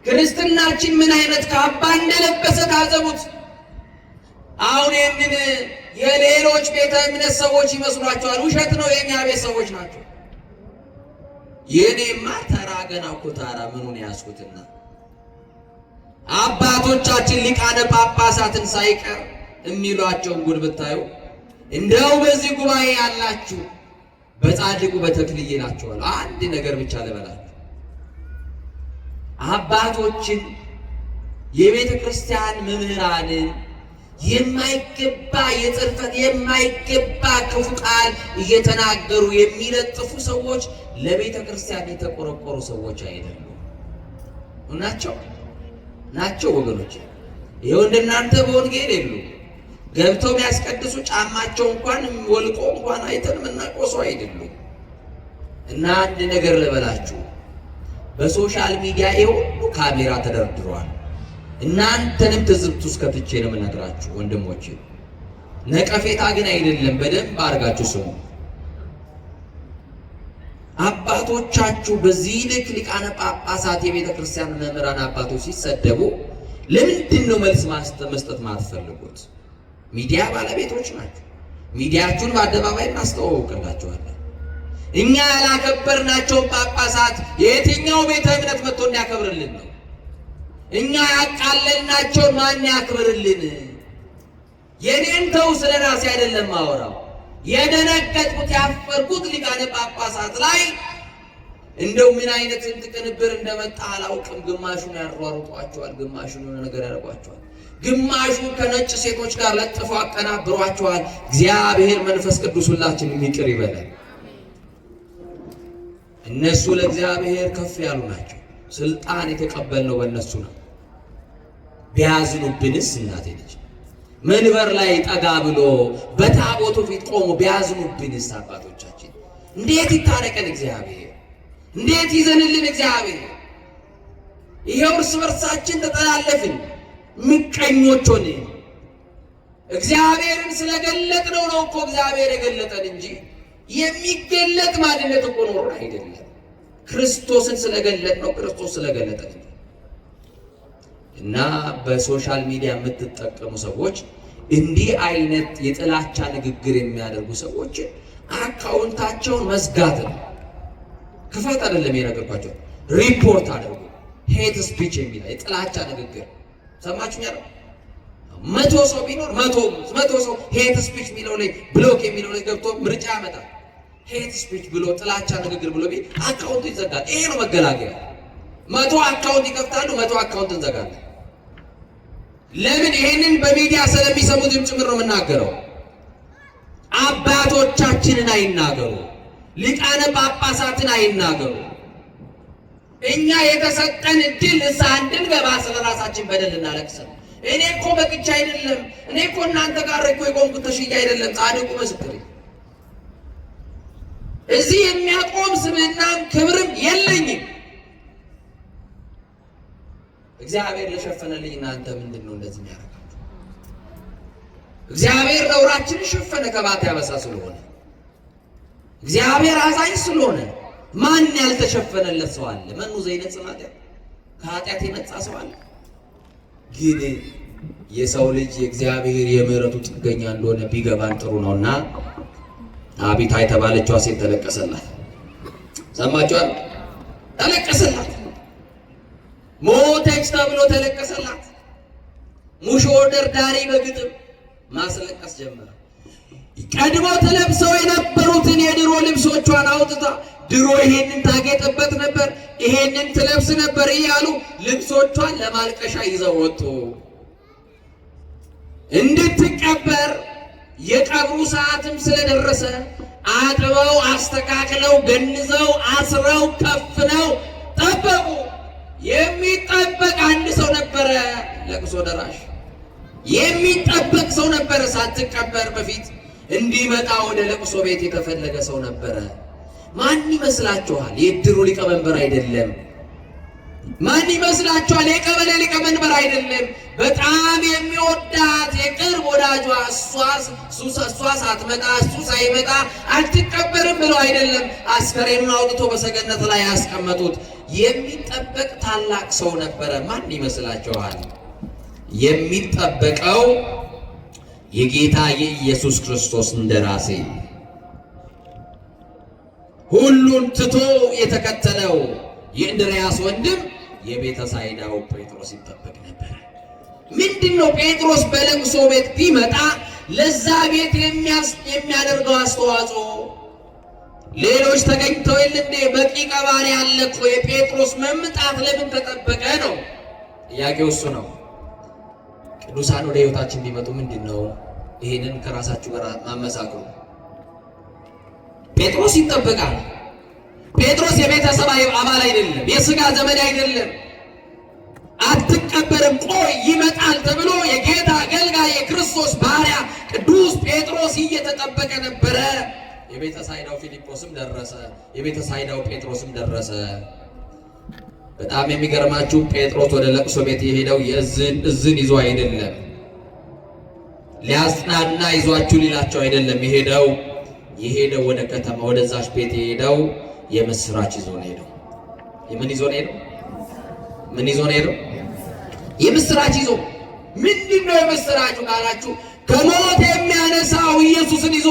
ክርስትናችን ምን አይነት ካባ እንደለበሰ ታዘቡት። አሁን ይህንን የሌሎች ቤተ እምነት ሰዎች ይመስሏቸዋል። ውሸት ነው። የኛ ቤት ሰዎች ናቸው። የኔማ ተራ ገና እኮ ታራ ምኑን ያስኩትና አባቶቻችን ሊቃነ ጳጳሳትን ሳይቀር የሚሏቸውን ጉድ ብታዩ እንደው በዚህ ጉባኤ ያላችሁ በጻድቁ በተክልዬ ናቸዋል። አንድ ነገር ብቻ ልበላችሁ። አባቶችን የቤተ ክርስቲያን መምህራንን የማይገባ የጽርፈት የማይገባ ክፉ ቃል እየተናገሩ የሚለጥፉ ሰዎች ለቤተ ክርስቲያን የተቆረቆሩ ሰዎች አይደሉም። ናቸው ወገኖች። ይኸው እንደናንተ በወንጌል የሉ ገብተው የሚያስቀድሱ ጫማቸው እንኳን ወልቆ እንኳን አይተን የምናቆሰው አይደሉም። እና አንድ ነገር ልበላችሁ፣ በሶሻል ሚዲያ ሁሉ ካሜራ ተደርድሯል። እናንተንም ትዝብት ውስጥ ከትቼ ነው የምነግራችሁ ወንድሞቼ። ነቀፌታ ግን አይደለም። በደንብ አድርጋችሁ ስሙ። አባቶቻችሁ በዚህ ልክ ሊቃነ ጳጳሳት የቤተ ክርስቲያን መምህራን አባቶች ሲሰደቡ ለምንድን ነው መልስ መስጠት ማትፈልጉት? ሚዲያ ባለቤቶች ናቸው። ሚዲያችሁን በአደባባይ እናስተዋውቅላችኋለን። እኛ ያላከበርናቸውን ጳጳሳት የትኛው ቤተ እምነት መጥቶ እንዲያከብርልን ነው? እኛ ያቃለልናቸውን ማን ያክብርልን? የኔን ተው፣ ስለ ራሴ አይደለም ማወራው። የደነገጥኩት ያፈርኩት ሊቃነ ጳጳሳት ላይ እንደው ምን አይነት ቅንብር እንደመጣ አላውቅም። ግማሹን ያሯሩጧቸዋል፣ ግማሹን የሆነ ነገር ያደርጓቸዋል፣ ግማሹን ከነጭ ሴቶች ጋር ለጥፈው አቀናብሯቸዋል። እግዚአብሔር መንፈስ ቅዱስ ሁላችንም ይቅር ይበላል። እነሱ ለእግዚአብሔር ከፍ ያሉ ናቸው። ስልጣን የተቀበልነው በእነሱ ነው። ቢያዝኑብንስ እናቴ ልጅ መንበር ላይ ጠጋ ብሎ በታቦቱ ፊት ቆሞ ቢያዝኑብንስ አባቶቻችን እንዴት ይታረቀን እግዚአብሔር? እንዴት ይዘንልን እግዚአብሔር? ይሄው እርስ በርሳችን ተጠላለፍን፣ ምቀኞች ሆንን። እግዚአብሔርን ስለገለጥነው ነው እኮ እግዚአብሔር የገለጠን እንጂ የሚገለጥ ማንነት እኮ ኖሮ አይደለም። ክርስቶስን ስለገለጥነው ክርስቶስ ስለገለጠን እና በሶሻል ሚዲያ የምትጠቀሙ ሰዎች እንዲህ አይነት የጥላቻ ንግግር የሚያደርጉ ሰዎች አካውንታቸውን መዝጋት ነው። ክፈት አይደለም የነገርኳቸው፣ ሪፖርት አድርጉ። ሄት ስፒች የሚል የጥላቻ ንግግር ሰማችሁኝ አይደል? 100 ሰው ቢኖር 100 ሰው ሄት ስፒች የሚለው ላይ ብሎክ የሚለው ላይ ገብቶ ምርጫ ያመጣል። ሄት ስፒች ብሎ ጥላቻ ንግግር ብሎ ቢል አካውንቱ ይዘጋል። ይሄ ነው መገላገያ። 100 አካውንት ይከፍታሉ፣ 100 አካውንት እንዘጋለን። ለምን? ይሄንን በሚዲያ ስለሚሰሙትም ጭምር ነው የምናገረው። አባቶቻችንን አይናገሩ፣ ሊቃነ ጳጳሳትን አይናገሩ። እኛ የተሰጠን እድል ንስሐ እንድንገባ ስለራሳችን በደል እናለቅስ። እኔ እኮ በቅቻ አይደለም፣ እኔ እኮ እናንተ ጋር እኮ የቆምኩት ተሽዬ አይደለም። ጻድቁ ምስክሬ እዚህ የሚያቆም ስምናም ክብርም የለኝም። እግዚአብሔር ለሸፈነልኝ እናንተ ምንድን ነው እንደዚህ የሚያደርጋችሁ? እግዚአብሔር ነውራችንን ሸፈነ ከባት ያበሳ ስለሆነ፣ እግዚአብሔር አዛኝ ስለሆነ። ማን ያልተሸፈነለት ሰው አለ? መኑ ዘይነጽ ኃጢአት፣ ከኃጢአት የነጻ ሰው አለ? ግን የሰው ልጅ የእግዚአብሔር የምሕረቱ ጥገኛ እንደሆነ ቢገባን ጥሩ ነውና አቢታ የተባለችዋ ሴት ተለቀሰላት። ሰማችኋል? ተለቀሰላት። ሞተች ተብሎ ተለቀሰላት። ሙሾ ደርዳሪ በግጥም ማስለቀስ ጀመረ። ቀድሞ ተለብሰው የነበሩትን የድሮ ልብሶቿን አውጥታ ድሮ ይሄንን ታጌጥበት ነበር፣ ይሄንን ትለብስ ነበር እያሉ ልብሶቿን ለማልቀሻ ይዘው ወጡ። እንድትቀበር የቀብሩ ሰዓትም ስለደረሰ አጥበው አስተካክለው ገንዘው አስረው ከፍነው ጠበቁ። የሚጠበቅ አንድ ሰው ነበረ፣ ለቅሶ ደራሽ የሚጠበቅ ሰው ነበረ። ሳትቀበር በፊት እንዲመጣ ወደ ለቅሶ ቤት የተፈለገ ሰው ነበረ። ማን ይመስላችኋል? የድሩ ሊቀመንበር አይደለም። ማን ይመስላችኋል? የቀበሌ ሊቀመንበር አይደለም። በጣም የሚወዳት የቅርብ ወዳጇ እሷ ሳትመጣ እሱ ሳይመጣ አትቀበርም ብለው አይደለም አስከሬኑን አውጥቶ በሰገነት ላይ ያስቀመጡት። የሚጠበቅ ታላቅ ሰው ነበረ። ማን ይመስላችኋል? የሚጠበቀው የጌታ የኢየሱስ ክርስቶስ እንደራሴ ሁሉን ትቶ የተከተለው የእንድርያስ ወንድም የቤተ ሳይዳው ጴጥሮስ ይጠበቅ ነበር። ምንድነው? ጴጥሮስ በለቅሶ ቤት ቢመጣ ለዛ ቤት የሚያደርገው አስተዋጽኦ ሌሎች ተገኝተው የለንዴ? በቂ ቀባሪ ያለ እኮ። የጴጥሮስ መምጣት ለምን ተጠበቀ ነው ጥያቄው። እሱ ነው። ቅዱሳን ወደ ሕይወታችን ቢመጡ ምንድነው? ይሄንን ከራሳችሁ ጋር ማመሳከሩ። ጴጥሮስ ይጠበቃል። ጴጥሮስ የቤተሰብ አባል አይደለም፣ የሥጋ ዘመድ አይደለም። አትቀበርም፣ ቆይ ይመጣል ተብሎ የጌታ አገልጋይ የክርስቶስ ባሪያ ቅዱስ ጴጥሮስ እየተጠበቀ ነበረ። የቤተ ሳይዳው ፊልጶስም ደረሰ፣ የቤተ ሳይዳው ጴጥሮስም ደረሰ። በጣም የሚገርማችሁ ጴጥሮስ ወደ ለቅሶ ቤት የሄደው እዝን ይዞ አይደለም፣ ሊያጽናና ይዟችሁ ሊላቸው አይደለም የሄደው ወደ ከተማ ወደዛች ቤት የሄደው የምስራች ይዞ ነው ሄደው። ምን ይዞ ነው ሄደው? ምን ይዞ ነው ሄደው? የምስራች ይዞ። ምንድነው የምስራቹ ካላችሁ ከሞት የሚያነሳው ኢየሱስን ይዞ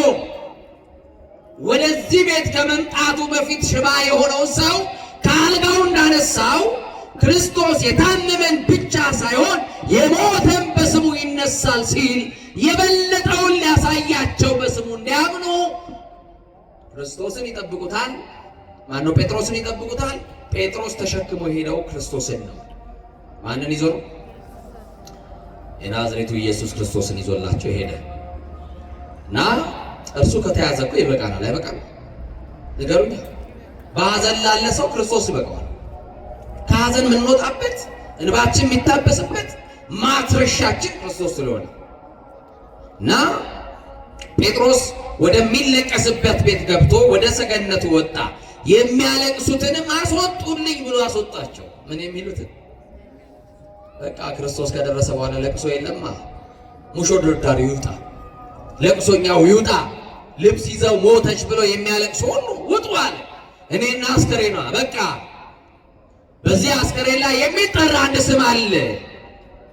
ወደዚህ ቤት ከመምጣቱ በፊት ሽባ የሆነው ሰው ከአልጋው እንዳነሳው ክርስቶስ የታመመን ብቻ ሳይሆን የሞተን በስሙ ይነሳል ሲል የበለጠውን ሊያሳያቸው በስሙ እንዲያምኑ ክርስቶስን ይጠብቁታል። ማነው? ጴጥሮስን ይጠብቁታል። ጴጥሮስ ተሸክሞ ሄደው ክርስቶስን ነው። ማንን ይዞ ነው? የናዝሬቱ ኢየሱስ ክርስቶስን ይዞላቸው ሄደ እና እርሱ ከተያዘ እኮ ይበቃናል። አይበቃም? ንገሩኝ። በሐዘን ላለ ሰው ክርስቶስ ይበቃዋል። ከሐዘን የምንወጣበት እንባችን የሚታበስበት ማትረሻችን ክርስቶስ ስለሆነ እና ጴጥሮስ ወደሚለቀስበት ቤት ገብቶ ወደ ሰገነቱ ወጣ። የሚያለቅሱትንም አስወጡልኝ ብሎ አስወጣቸው። ምን የሚሉትን በቃ ክርስቶስ ከደረሰ በኋላ ለቅሶ የለማ። ሙሾ ድርዳሪ ይውጣ፣ ለቅሶኛው ይውጣ። ልብስ ይዘው ሞተች ብሎ የሚያለቅሱ ሁሉ ውጡ አለ። እኔና አስከሬኗ በቃ በዚህ አስከሬን ላይ የሚጠራ አንድ ስም አለ።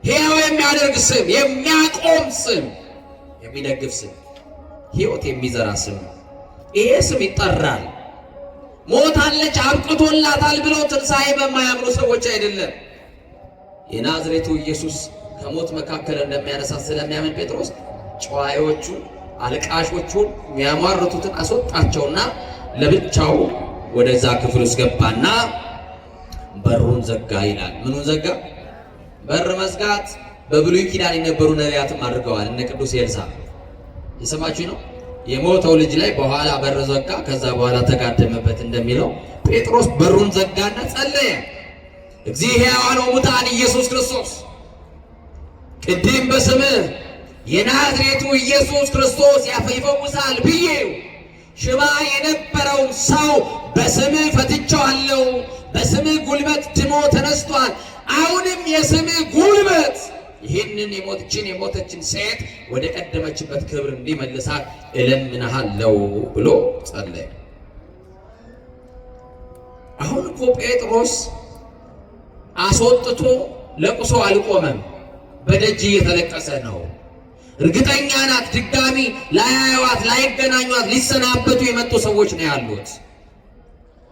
ሕያው የሚያደርግ ስም፣ የሚያቆም ስም፣ የሚደግፍ ስም፣ ሕይወት የሚዘራ ስም። ይሄ ስም ይጠራል። ሞታለች አብቅቶላታል ብለው ትንሣኤ በማያምኑ ሰዎች አይደለም። የናዝሬቱ ኢየሱስ ከሞት መካከል እንደሚያነሳ ስለሚያምን ጴጥሮስ ጨዋዮቹ አልቃሾቹን የሚያሟርቱትን አስወጣቸውና ለብቻው ወደዛ ክፍል ውስጥ ገባና በሩን ዘጋ ይላል። ምኑን ዘጋ? በር መዝጋት በብሉይ ኪዳን የነበሩ ነቢያትም አድርገዋል። እነ ቅዱስ ኤልሳዕ የሰማችሁ ነው። የሞተው ልጅ ላይ በኋላ በር ዘጋ፣ ከዛ በኋላ ተጋደመበት እንደሚለው ጴጥሮስ በሩን ዘጋና ጸለየ። እግዚአብሔር ወሙታን ኢየሱስ ክርስቶስ ቅድም በስምህ የናዝሬቱ ኢየሱስ ክርስቶስ ይፈውሳል ብዬው ሽባ የነበረውን ሰው በስምህ ፈትቼዋለሁ። በስምህ ጉልበት ድኖ ተነስቷል። አሁንም የስምህ ጉልበት ይህንን የሞተችን ሴት ወደ ቀደመችበት ክብር እንዲመልሳት እለምንሃለሁ ብሎ ጸለየ። አሁን እኮ ጴጥሮስ አስወጥቶ ለቅሶ አልቆመም። በደጅ እየተለቀሰ ነው። እርግጠኛ ናት ድጋሚ ላያዩዋት ላይገናኟት ሊሰናበቱ የመጡ ሰዎች ነው ያሉት።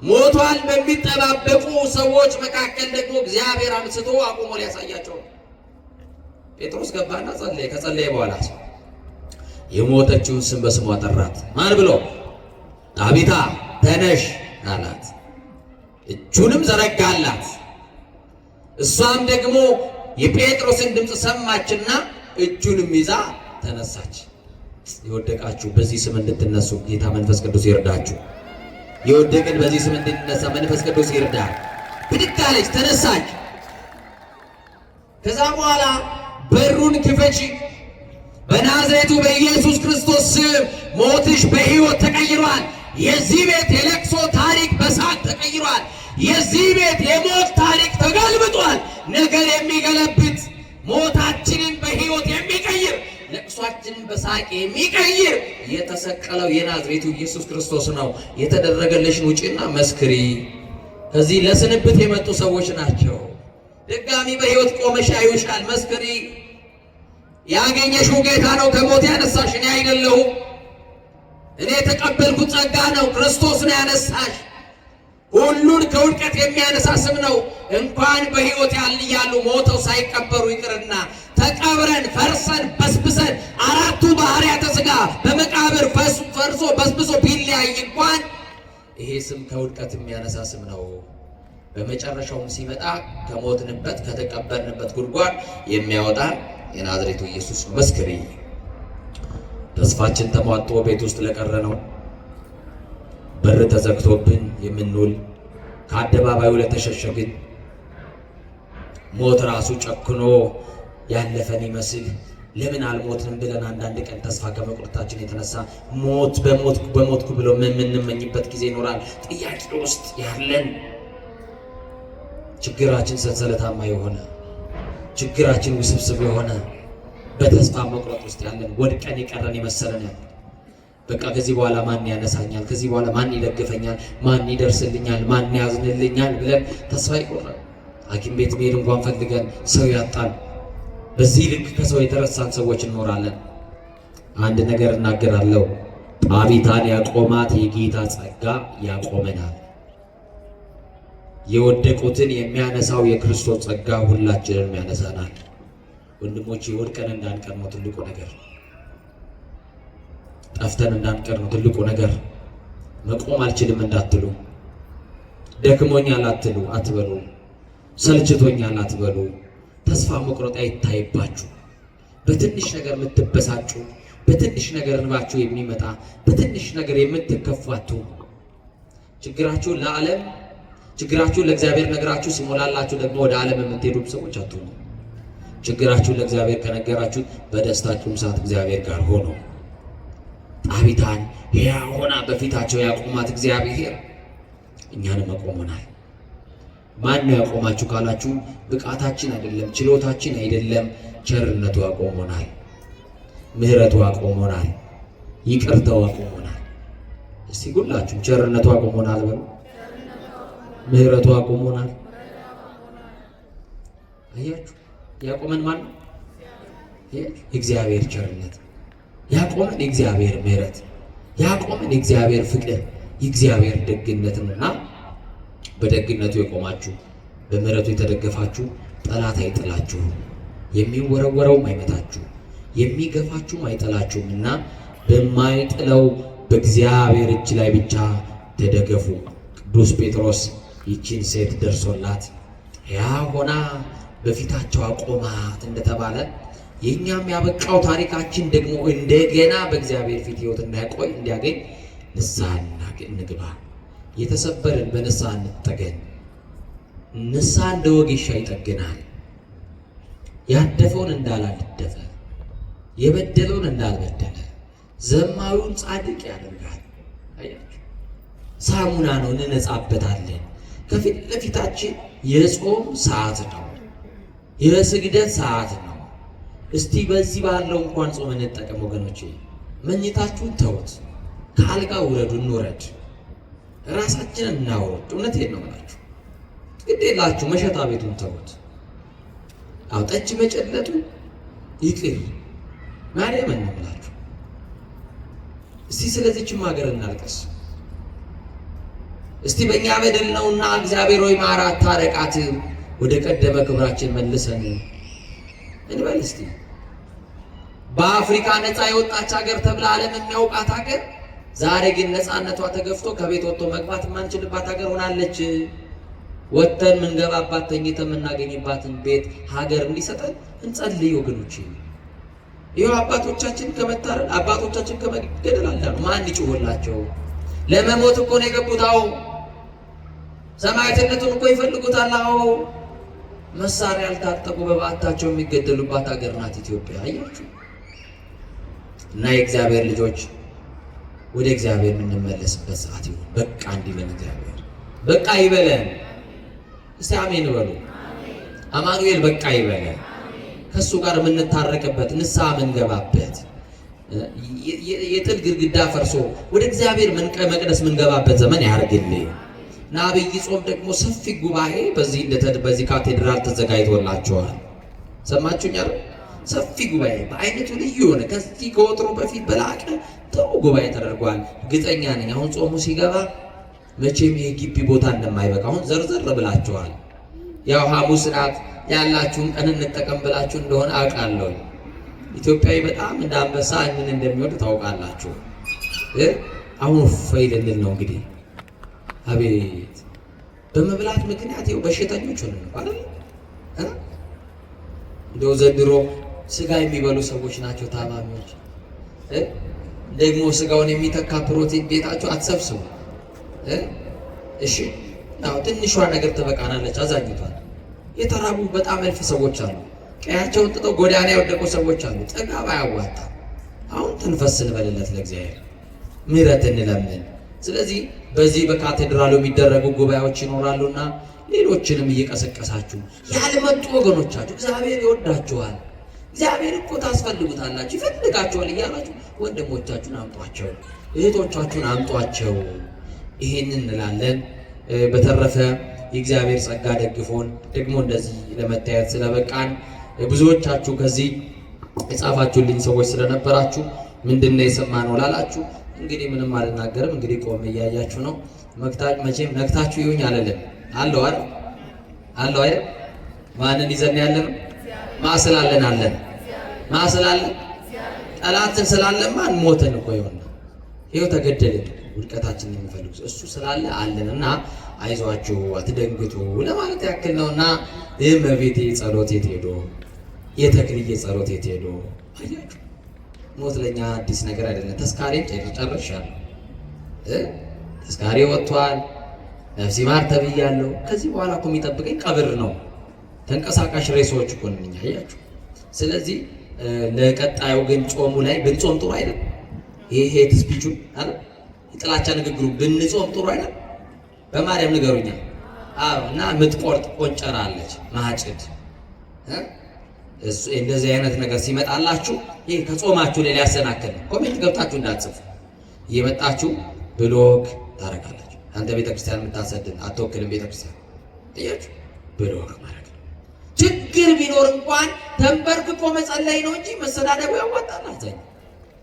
ሞቷል በሚጠባበቁ ሰዎች መካከል ደግሞ እግዚአብሔር አንስቶ አቁሞ ሊያሳያቸው። ጴጥሮስ ገባና ጸለየ። ከጸለየ በኋላ የሞተችውን ስም በስሟ ጠራት። ማን ብሎ? ጣቢታ ተነሽ አላት። እጁንም ዘረጋላት። እሷም ደግሞ የጴጥሮስን ድምፅ ሰማችና እጁንም ይዛ ተነሳች። የወደቃችሁ በዚህ ስም እንድትነሱ ጌታ መንፈስ ቅዱስ ይርዳችሁ። የወደቅን በዚህ ስም እንድንነሳ መንፈስ ቅዱስ ይርዳ። ብድግ አለች፣ ተነሳች። ከዛ በኋላ በሩን ክፈቺ፣ በናዝሬቱ በኢየሱስ ክርስቶስ ስም ሞትሽ በሕይወት ተቀይሯል። የዚህ ቤት የለቅሶ ታሪክ በሳቅ ተቀይሯል። የዚህ ቤት የሞት ታሪክ ተገልብጧል። ነገር የሚገለብጥ ሞታችንን በሕይወት የሚቀይር ለቅሷችንን በሳቅ የሚቀይር የተሰቀለው የናዝሬቱ ኢየሱስ ክርስቶስ ነው። የተደረገልሽን ውጪና መስክሪ። ከዚህ ለስንብት የመጡ ሰዎች ናቸው። ድጋሚ በሕይወት ቆመሽ ያዩሻል። መስክሪ። ያገኘሽው ጌታ ነው ከሞት ያነሳሽ፣ እኔ አይደለሁም። እኔ የተቀበልኩት ጸጋ ነው። ክርስቶስ ነው ያነሳሽ። ሁሉን ከውድቀት የሚያነሳ ስም ነው። እንኳን በሕይወት ያሉ ሞተው ሳይቀበሩ ይቅርና ተቀብረን ፈርሰን በስብሰን አራቱ ባህርያተ ሥጋ በመቃብር ፈርሶ በስብሶ ቢለያይ እንኳን ይሄ ስም ከውድቀት የሚያነሳ ስም ነው። በመጨረሻውም ሲመጣ ከሞትንበት ከተቀበርንበት ጉድጓድ የሚያወጣ የናዝሬቱ ኢየሱስ ነው። መስክሪ። ተስፋችን ተሟጦ ቤት ውስጥ ለቀረ ነው፣ በር ተዘግቶብን የምንውል ከአደባባዩ ለተሸሸግን፣ ሞት ራሱ ጨክኖ ያለፈን ይመስል ለምን አልሞትንም ብለን አንዳንድ ቀን ተስፋ ከመቁረጣችን የተነሳ በሞትኩ ብሎ የምንመኝበት ጊዜ ይኖራል። ጥያቄ ውስጥ ያለን ችግራችን ሰንሰለታማ የሆነ ችግራችን ውስብስብ የሆነ በተስፋ መቁረጥ ውስጥ ያለን ወድቀን የቀረን የመሰለን ያለ በቃ ከዚህ በኋላ ማን ያነሳኛል? ከዚህ በኋላ ማን ይደግፈኛል? ማን ይደርስልኛል? ማን ያዝንልኛል? ብለን ተስፋ ይቆርጣል። ሐኪም ቤት መሄድ እንኳን ፈልገን ሰው ያጣን፣ በዚህ ልክ ከሰው የተረሳን ሰዎች እንኖራለን። አንድ ነገር እናገራለሁ። ጣቢታን ያቆማት የጌታ ጸጋ ያቆመናል። የወደቁትን የሚያነሳው የክርስቶስ ጸጋ ሁላችንን ያነሳናል። ወንድሞቼ ወድቀን እንዳንቀር ነው ትልቁ ነገር። ጠፍተን እንዳንቀር ነው ትልቁ ነገር። መቆም አልችልም እንዳትሉ፣ ደክሞኛል አትበሉ፣ ሰልችቶኛል አትበሉ። ተስፋ መቁረጥ አይታይባችሁ። በትንሽ ነገር የምትበሳጩ፣ በትንሽ ነገር እንባችሁ የሚመጣ፣ በትንሽ ነገር የምትከፋቱ፣ ችግራችሁን ለዓለም ችግራችሁን ለእግዚአብሔር ነግራችሁ ሲሞላላችሁ ደግሞ ወደ ዓለም የምትሄዱ ሰዎች አትሁኑ። ችግራችሁን ለእግዚአብሔር ከነገራችሁ በደስታችሁም ሰዓት እግዚአብሔር ጋር ሆኖ ጣቢታን ሕያው ሆና በፊታቸው ያቆማት እግዚአብሔር እኛንም አቆመናል። ማን ነው ያቆማችሁ ካላችሁ ብቃታችን አይደለም፣ ችሎታችን አይደለም፣ ቸርነቱ አቆሞናል፣ ምሕረቱ አቆሞናል፣ ይቅርታው አቆሞናል። እስቲ ሁላችሁ ቸርነቱ አቆሞናል በሉ፣ ምሕረቱ አቆሞናል። አያችሁ ያቆመን ማን ነው? የእግዚአብሔር ቸርነት ያቆመን፣ የእግዚአብሔር ምሕረት ያቆመን፣ የእግዚአብሔር ፍቅር፣ የእግዚአብሔር ደግነት ነውና በደግነቱ የቆማችሁ በምሕረቱ የተደገፋችሁ ጠላት አይጥላችሁ፣ የሚወረወረውም አይመታችሁ፣ የሚገፋችሁም አይጥላችሁምና በማይጥለው በእግዚአብሔር እጅ ላይ ብቻ ተደገፉ። ቅዱስ ጴጥሮስ ይቺን ሴት ደርሶላት ሕያው ሆና በፊታቸው አቆማት እንደተባለ የኛም ያበቃው ታሪካችን ደግሞ እንደገና በእግዚአብሔር ፊት ሕይወት እንዲያገኝ ንስሐ እንግባ። የተሰበርን በንስሐ እንጠገን። ንስሐ እንደ ወጌሻ ይጠግናል። ያደፈውን እንዳላደፈ፣ የበደለውን እንዳልበደለ፣ ዘማዊውን ጻድቅ ያደርጋል። አያችሁ ሳሙና ነው፣ እንነጻበታለን። ከፊት ለፊታችን የጾም ሰዓት ነው፣ የስግደት ሰዓት ነው። እስቲ በዚህ ባለው እንኳን ጾም እንጠቀም ወገኖቼ። መኝታችሁን ተውት፣ ከአልጋ ውረዱ፣ እንውረድ፣ ራሳችንን እናውረድ። እውነቴን ነው የምላችሁ፣ ግድ የላችሁ መሸታ ቤቱን ተውት። ጠጅ መጨለጡ ይቅር፣ ማርያምን ነው የምላችሁ። እስቲ ስለዚህችም ሀገር እናልቀስ። እስቲ በእኛ በደል ነውና እግዚአብሔር ሆይ ማራት፣ ታረቃት፣ ወደ ቀደመ ክብራችን መልሰን እንበል። እስቲ በአፍሪካ ነፃ የወጣች ሀገር ተብላ ዓለም የሚያውቃት ሀገር ዛሬ ግን ነፃነቷ ተገፍቶ ከቤት ወጥቶ መግባት የማንችልባት ሀገር ሆናለች። ወጥተን ምንገባባት ተኝተን የምናገኝባትን ቤት ሀገር እንዲሰጠን እንጸልይ ወገኖች። ይኸው አባቶቻችን ከመታረድ አባቶቻችን ከመገደል አለ ማን ይጮህላቸው? ለመሞት እኮ ነው የገቡት። አዎ ሰማዕትነቱን እኮ ይፈልጉታል። አዎ መሳሪያ ያልታጠቁ በባታቸው የሚገደሉባት ሀገር ናት ኢትዮጵያ። አያችሁ። እና የእግዚአብሔር ልጆች ወደ እግዚአብሔር የምንመለስበት ሰዓት ይሁን። በቃ እንዲለን እግዚአብሔር በቃ ይበለን። እስቲ አሜን በሉ። አማኑኤል በቃ ይበለን። ከሱ ጋር የምንታረቅበት ንስሐ የምንገባበት የጥል ግድግዳ ፈርሶ ወደ እግዚአብሔር መቅደስ የምንገባበት ዘመን ያርግልኝ። እና አብይ ጾም ደግሞ ሰፊ ጉባኤ በዚህ ካቴድራል ተዘጋጅቶላቸዋል። ሰማችሁኝ? ሰፊ ጉባኤ በአይነቱ ልዩ የሆነ ከዚህ ከወትሮ በፊት በላቀ ጥሩ ጉባኤ ተደርጓል። እርግጠኛ ነኝ አሁን ጾሙ ሲገባ መቼም ይሄ ግቢ ቦታ እንደማይበቃ አሁን ዘርዘር ብላችኋል። ያው ሐሙስ ናት ያላችሁን ቀን እንጠቀም ብላችሁ እንደሆነ አውቃለሁ። ኢትዮጵያዊ በጣም እንደ አንበሳ ምን እንደሚወድ ታውቃላችሁ። አሁን ፈይልልን ነው እንግዲህ። አቤት በመብላት ምክንያት ይኸው በሽተኞች ሆነን አይደል? እንደው ዘንድሮ ስጋ የሚበሉ ሰዎች ናቸው ታማሚዎች። ደግሞ ስጋውን የሚተካ ፕሮቲን ቤታችሁ አትሰብስቡ። እሺ ያው ትንሿ ነገር ትበቃናለች። አዛኝቷል። የተራቡ በጣም እልፍ ሰዎች አሉ። ቀያቸውን ጥጠው ጎዳና የወደቁ ሰዎች አሉ። ጥጋብ አያዋጣም። አሁን ትንፈስ እንበልለት ለእግዚአብሔር፣ ምሕረት እንለምን። ስለዚህ በዚህ በካቴድራሉ የሚደረጉ ጉባኤዎች ይኖራሉና ሌሎችንም እየቀሰቀሳችሁ ያልመጡ ወገኖቻችሁ እግዚአብሔር ይወዳችኋል፣ እግዚአብሔር እኮ ታስፈልጉታላችሁ፣ ይፈልጋችኋል እያላችሁ ወንድሞቻችሁን አምጧቸው፣ እህቶቻችሁን አምጧቸው። ይሄንን እንላለን። በተረፈ የእግዚአብሔር ጸጋ ደግፎን ደግሞ እንደዚህ ለመታየት ስለበቃን ብዙዎቻችሁ ከዚህ የጻፋችሁልኝ ሰዎች ስለነበራችሁ ምንድነው የሰማነው ላላችሁ እንግዲህ ምንም አልናገርም። እንግዲህ ቆም እያያችሁ ነው። መቼም ነክታችሁ ይሁኝ አለልን አለው አይደል? አለው አይደል? ማንን ይዘን ያለነው? ማስላለን አለን ማስላለን ጠላትን ስላለማ ሞተን እኮ ይሆንና ይሄው ተገደልን። ውድቀታችንን የሚፈልጉ እሱ ስላለ አለንና አይዟችሁ አትደንግጡ ለማለት ያክል ነውና እመቤቴ ጸሎት የት ሄዶ የተክልዬ ጸሎት የት ሄዶ? አያችሁ ሞት ለኛ አዲስ ነገር አይደለም። ተስካሬን ጨርሻለሁ። ተስካሬ ወጥቷል። ነፍሲ ማር ተብያለሁ። ከዚህ በኋላ እኮ የሚጠብቀኝ ቀብር ነው። ተንቀሳቃሽ ሬሳዎች እኮ ነኝ። አያችሁ ስለዚህ ለቀጣዩ ግን ጾሙ ላይ ብንጾም ጥሩ አይደል? ይሄ ስፒቹ አለ የጥላቻ ንግግሩ ብንጾም ጥሩ አይደል? በማርያም ንገሩኛ። አዎ። እና የምትቆርጥ ቆንጨራ አለች ማጭድ እንደዚህ አይነት ነገር ሲመጣላችሁ ይሄ ከጾማችሁ ላይ ሊያሰናክል ኮሜንት ገብታችሁ እንዳትጽፉ እየመጣችሁ ብሎክ ታረጋላችሁ። አንተ ቤተክርስቲያን የምታሰድን አትወክልም ቤተክርስቲያን እያችሁ ብሎክ ማድረግ ነው። ችግር ቢኖር እንኳን ተንበርክኮ መጸለይ ነው እንጂ መሰዳደቡ ያዋጣል። አዛኝ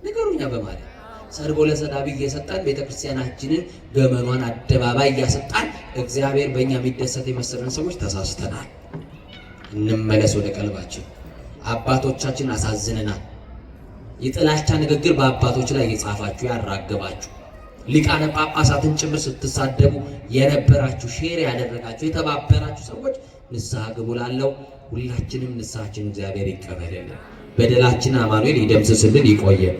ንገሩኛ በማለት ሰርጎ ለሰዳቢ እየሰጣን ቤተክርስቲያናችንን ገመኗን አደባባይ እያሰጣን እግዚአብሔር በእኛ የሚደሰት የመሰለን ሰዎች ተሳስተናል። እንመለስ ወደ ቀልባችን። አባቶቻችን አሳዝነናል። የጥላቻ ንግግር በአባቶች ላይ እየጻፋችሁ ያራገባችሁ ሊቃነ ጳጳሳትን ጭምር ስትሳደቡ የነበራችሁ ሼር ያደረጋችሁ የተባበራችሁ ሰዎች ንስሐ ግቡ ላለው ሁላችንም ንስሐችን እግዚአብሔር ይቀበልልን። በደላችን አማኑኤል ይደምስስልን። ይቆየን።